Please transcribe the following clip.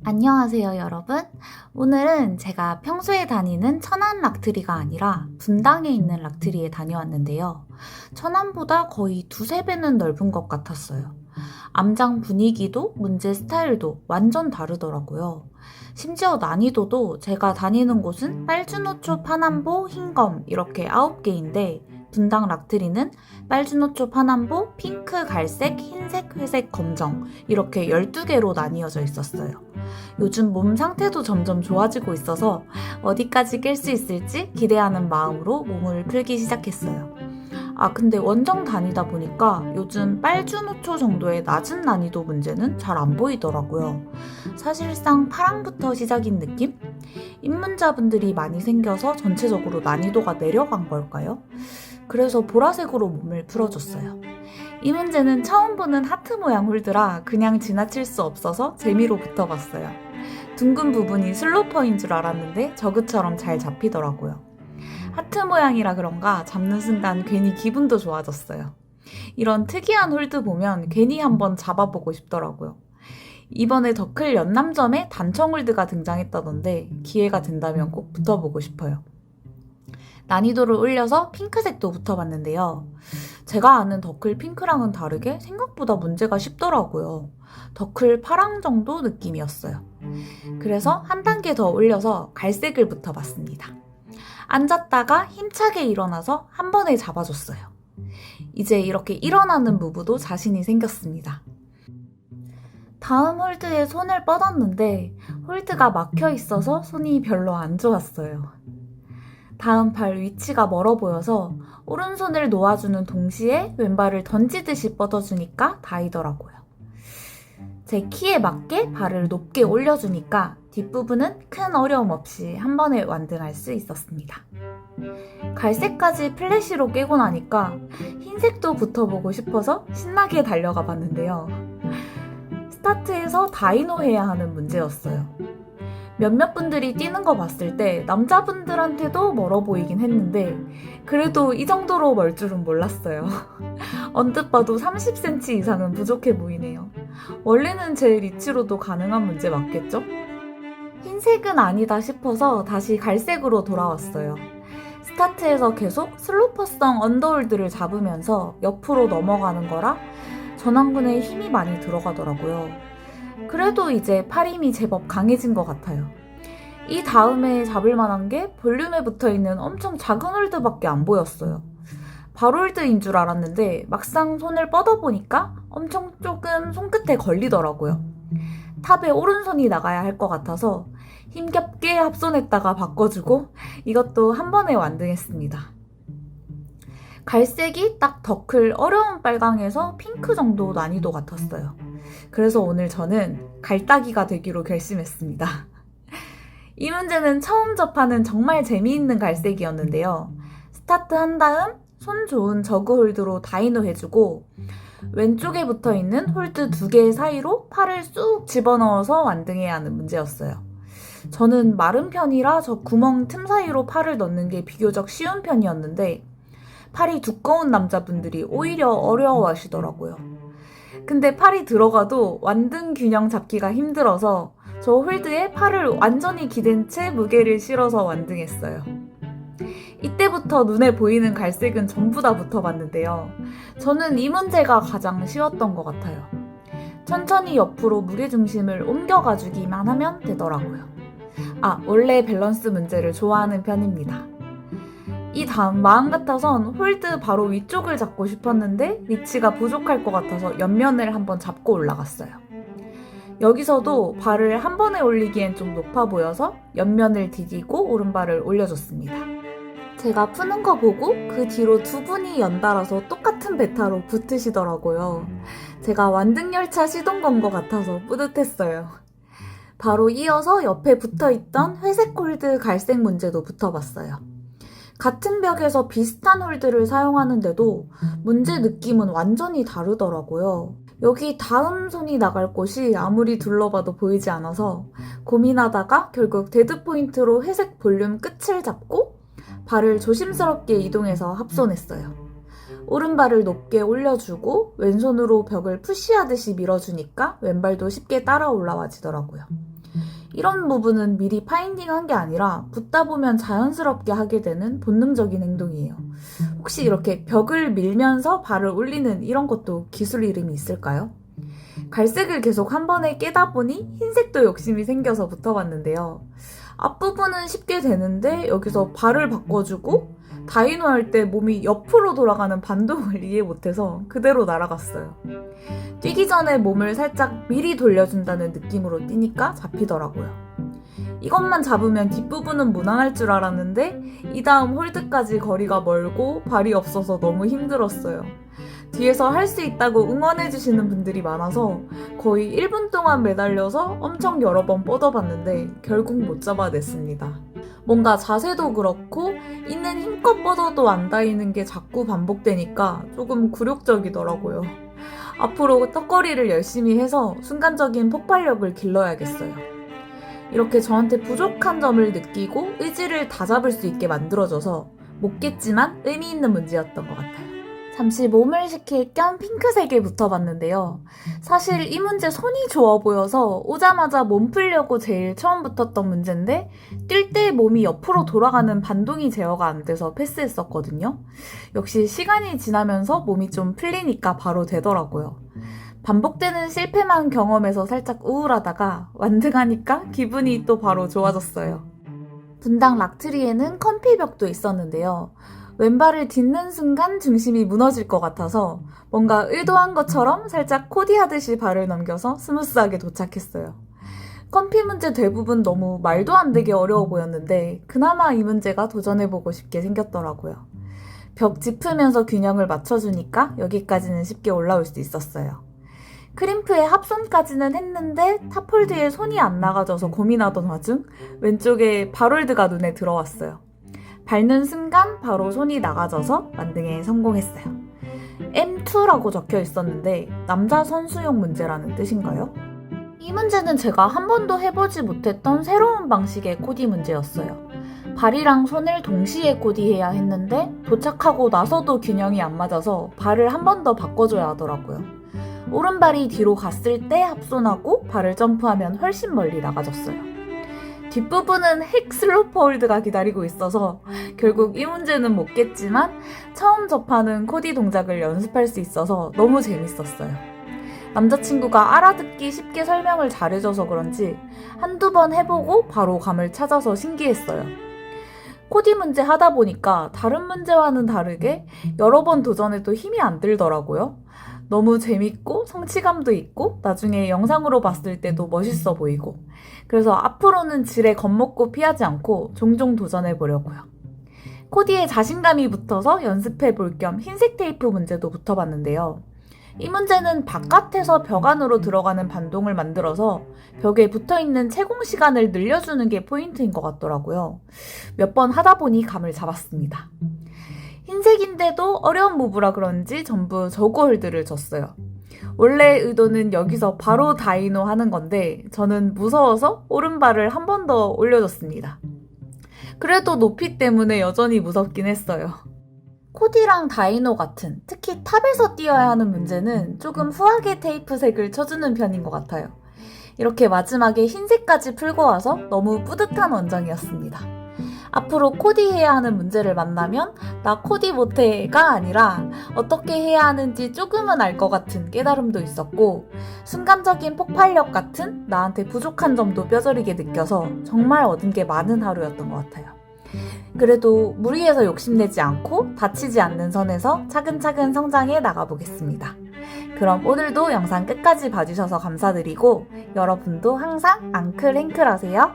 안녕하세요, 여러분. 오늘은 제가 평소에 다니는 천안 락트리가 아니라 분당에 있는 락트리에 다녀왔는데요. 천안보다 거의 두세 배는 넓은 것 같았어요. 암장 분위기도 문제 스타일도 완전 다르더라고요. 심지어 난이도도 제가 다니는 곳은 빨주노초, 파남보, 흰검 이렇게 9개인데 분당 락트리는 빨주노초, 파남보, 핑크, 갈색, 흰색, 회색, 검정 이렇게 12개로 나뉘어져 있었어요. 요즘 몸 상태도 점점 좋아지고 있어서 어디까지 깰 수 있을지 기대하는 마음으로 몸을 풀기 시작했어요. 근데 원정 다니다 보니까 요즘 빨주노초 정도의 낮은 난이도 문제는 잘 안 보이더라고요. 사실상 파랑부터 시작인 느낌? 입문자분들이 많이 생겨서 전체적으로 난이도가 내려간 걸까요? 그래서 보라색으로 몸을 풀어줬어요. 이 문제는 처음 보는 하트 모양 홀드라 그냥 지나칠 수 없어서 재미로 붙어봤어요. 둥근 부분이 슬로퍼인 줄 알았는데 저그처럼 잘 잡히더라고요. 하트 모양이라 그런가 잡는 순간 괜히 기분도 좋아졌어요. 이런 특이한 홀드 보면 괜히 한번 잡아보고 싶더라고요. 이번에 더클 연남점에 단청 홀드가 등장했다던데 기회가 된다면 꼭 붙어보고 싶어요. 난이도를 올려서 핑크색도 붙어봤는데요. 제가 아는 더클 핑크랑은 다르게 생각보다 문제가 쉽더라고요. 더클 파랑 정도 느낌이었어요. 그래서 한 단계 더 올려서 갈색을 붙어봤습니다. 앉았다가 힘차게 일어나서 한 번에 잡아줬어요. 이제 이렇게 일어나는 무브도 자신이 생겼습니다. 다음 홀드에 손을 뻗었는데 홀드가 막혀 있어서 손이 별로 안 좋았어요. 다음 발 위치가 멀어 보여서 오른손을 놓아주는 동시에 왼발을 던지듯이 뻗어주니까 닿이더라고요. 제 키에 맞게 발을 높게 올려주니까 뒷부분은 큰 어려움 없이 한 번에 완등할 수 있었습니다. 갈색까지 플래시로 깨고 나니까 흰색도 붙어보고 싶어서 신나게 달려가 봤는데요. 스타트에서 다이노 해야 하는 문제였어요. 몇몇 분들이 뛰는 거 봤을 때 남자분들한테도 멀어 보이긴 했는데 그래도 이 정도로 멀 줄은 몰랐어요. 언뜻 봐도 30cm 이상은 부족해 보이네요. 원래는 제 리치로도 가능한 문제 맞겠죠? 흰색은 아니다 싶어서 다시 갈색으로 돌아왔어요. 스타트에서 계속 슬로퍼성 언더홀드를 잡으면서 옆으로 넘어가는 거라 전완근에 힘이 많이 들어가더라고요. 그래도 이제 팔 힘이 제법 강해진 것 같아요. 이 다음에 잡을 만한 게 볼륨에 붙어있는 엄청 작은 홀드밖에 안 보였어요. 발홀드인 줄 알았는데 막상 손을 뻗어보니까 엄청 조금 손끝에 걸리더라고요. 탑에 오른손이 나가야 할 것 같아서 힘겹게 합손했다가 바꿔주고 이것도 한 번에 완등했습니다. 갈색이 딱 더클 어려운 빨강에서 핑크 정도 난이도 같았어요. 그래서 오늘 저는 갈따기가 되기로 결심했습니다. 이 문제는 처음 접하는 정말 재미있는 갈색이었는데요. 스타트 한 다음 손 좋은 저그 홀드로 다이노 해주고 왼쪽에 붙어있는 홀드 2개 사이로 팔을 쑥 집어넣어서 완등해야 하는 문제였어요. 저는 마른 편이라 저 구멍 틈 사이로 팔을 넣는 게 비교적 쉬운 편이었는데 팔이 두꺼운 남자분들이 오히려 어려워하시더라고요. 근데 팔이 들어가도 완등 균형 잡기가 힘들어서 저 홀드에 팔을 완전히 기댄 채 무게를 실어서 완등했어요. 이때부터 눈에 보이는 갈색은 전부 다 붙어봤는데요. 저는 이 문제가 가장 쉬웠던 것 같아요. 천천히 옆으로 무게중심을 옮겨가주기만 하면 되더라고요. 원래 밸런스 문제를 좋아하는 편입니다. 이 다음 마음 같아선 홀드 바로 위쪽을 잡고 싶었는데 리치가 부족할 것 같아서 옆면을 한번 잡고 올라갔어요. 여기서도 발을 한 번에 올리기엔 좀 높아 보여서 옆면을 디디고 오른발을 올려줬습니다. 제가 푸는 거 보고 그 뒤로 두 분이 연달아서 똑같은 베타로 붙으시더라고요. 제가 완등열차 시동 건 것 같아서 뿌듯했어요. 바로 이어서 옆에 붙어있던 회색 홀드 갈색 문제도 붙어봤어요. 같은 벽에서 비슷한 홀드를 사용하는데도 문제 느낌은 완전히 다르더라고요. 여기 다음 손이 나갈 곳이 아무리 둘러봐도 보이지 않아서 고민하다가 결국 데드포인트로 회색 볼륨 끝을 잡고 발을 조심스럽게 이동해서 합손했어요. 오른발을 높게 올려주고 왼손으로 벽을 푸시하듯이 밀어주니까 왼발도 쉽게 따라 올라와지더라고요. 이런 부분은 미리 파인딩한 게 아니라 붓다 보면 자연스럽게 하게 되는 본능적인 행동이에요. 혹시 이렇게 벽을 밀면서 발을 올리는 이런 것도 기술 이름이 있을까요? 갈색을 계속 한 번에 깨다 보니 흰색도 욕심이 생겨서 붙어봤는데요. 앞부분은 쉽게 되는데 여기서 발을 바꿔주고 다이노 할 때 몸이 옆으로 돌아가는 반동을 이해 못해서 그대로 날아갔어요. 뛰기 전에 몸을 살짝 미리 돌려준다는 느낌으로 뛰니까 잡히더라고요. 이것만 잡으면 뒷부분은 무난할 줄 알았는데 이 다음 홀드까지 거리가 멀고 발이 없어서 너무 힘들었어요. 뒤에서 할 수 있다고 응원해주시는 분들이 많아서 거의 1분 동안 매달려서 엄청 여러 번 뻗어봤는데 결국 못 잡아냈습니다. 뭔가 자세도 그렇고 있는 힘껏 뻗어도 안 닿이는 게 자꾸 반복되니까 조금 굴욕적이더라고요. 앞으로 턱걸이를 열심히 해서 순간적인 폭발력을 길러야겠어요. 이렇게 저한테 부족한 점을 느끼고 의지를 다잡을 수 있게 만들어줘서 못 깼지만 의미 있는 문제였던 것 같아요. 잠시 몸을 식힐 겸 핑크색에 붙어봤는데요. 사실 이 문제 손이 좋아 보여서 오자마자 몸 풀려고 제일 처음 붙었던 문제인데 뛸 때 몸이 옆으로 돌아가는 반동이 제어가 안 돼서 패스했었거든요. 역시 시간이 지나면서 몸이 좀 풀리니까 바로 되더라고요. 반복되는 실패만 경험해서 살짝 우울하다가 완등하니까 기분이 또 바로 좋아졌어요. 분당 락트리에는 컴피벽도 있었는데요. 왼발을 딛는 순간 중심이 무너질 것 같아서 뭔가 의도한 것처럼 살짝 코디하듯이 발을 넘겨서 스무스하게 도착했어요. 컴피 문제 대부분 너무 말도 안 되게 어려워 보였는데 그나마 이 문제가 도전해보고 싶게 생겼더라고요. 벽 짚으면서 균형을 맞춰주니까 여기까지는 쉽게 올라올 수 있었어요. 크림프의 합손까지는 했는데 탑홀드에 손이 안 나가져서 고민하던 와중 왼쪽에 발홀드가 눈에 들어왔어요. 밟는 순간 바로 손이 나가져서 완등에 성공했어요. M2라고 적혀 있었는데 남자 선수용 문제라는 뜻인가요? 이 문제는 제가 한 번도 해보지 못했던 새로운 방식의 코디 문제였어요. 발이랑 손을 동시에 코디해야 했는데 도착하고 나서도 균형이 안 맞아서 발을 한 번 더 바꿔줘야 하더라고요. 오른발이 뒤로 갔을 때 합손하고 발을 점프하면 훨씬 멀리 나가졌어요. 뒷부분은 핵 슬로프 홀드가 기다리고 있어서 결국 이 문제는 못 깼지만 처음 접하는 코디 동작을 연습할 수 있어서 너무 재밌었어요. 남자친구가 알아듣기 쉽게 설명을 잘해줘서 그런지 한두 번 해보고 바로 감을 찾아서 신기했어요. 코디 문제 하다 보니까 다른 문제와는 다르게 여러 번 도전해도 힘이 안 들더라고요. 너무 재밌고 성취감도 있고 나중에 영상으로 봤을 때도 멋있어 보이고 그래서 앞으로는 지레 겁먹고 피하지 않고 종종 도전해보려고요. 코디에 자신감이 붙어서 연습해볼 겸 흰색 테이프 문제도 붙어봤는데요. 이 문제는 바깥에서 벽 안으로 들어가는 반동을 만들어서 벽에 붙어있는 채공 시간을 늘려주는 게 포인트인 것 같더라고요. 몇 번 하다 보니 감을 잡았습니다. 흰색인데도 어려운 무브라 그런지 전부 저고 홀드를 줬어요. 원래 의도는 여기서 바로 다이노 하는 건데 저는 무서워서 오른발을 한 번 더 올려줬습니다. 그래도 높이 때문에 여전히 무섭긴 했어요. 코디랑 다이노 같은 특히 탑에서 뛰어야 하는 문제는 조금 후하게 테이프 색을 쳐주는 편인 것 같아요. 이렇게 마지막에 흰색까지 풀고 와서 너무 뿌듯한 원정이었습니다. 앞으로 코디해야 하는 문제를 만나면 나 코디 못해가 아니라 어떻게 해야 하는지 조금은 알 것 같은 깨달음도 있었고 순간적인 폭발력 같은 나한테 부족한 점도 뼈저리게 느껴서 정말 얻은 게 많은 하루였던 것 같아요. 그래도 무리해서 욕심내지 않고 다치지 않는 선에서 차근차근 성장해 나가보겠습니다. 그럼 오늘도 영상 끝까지 봐주셔서 감사드리고 여러분도 항상 앙클 행클 하세요.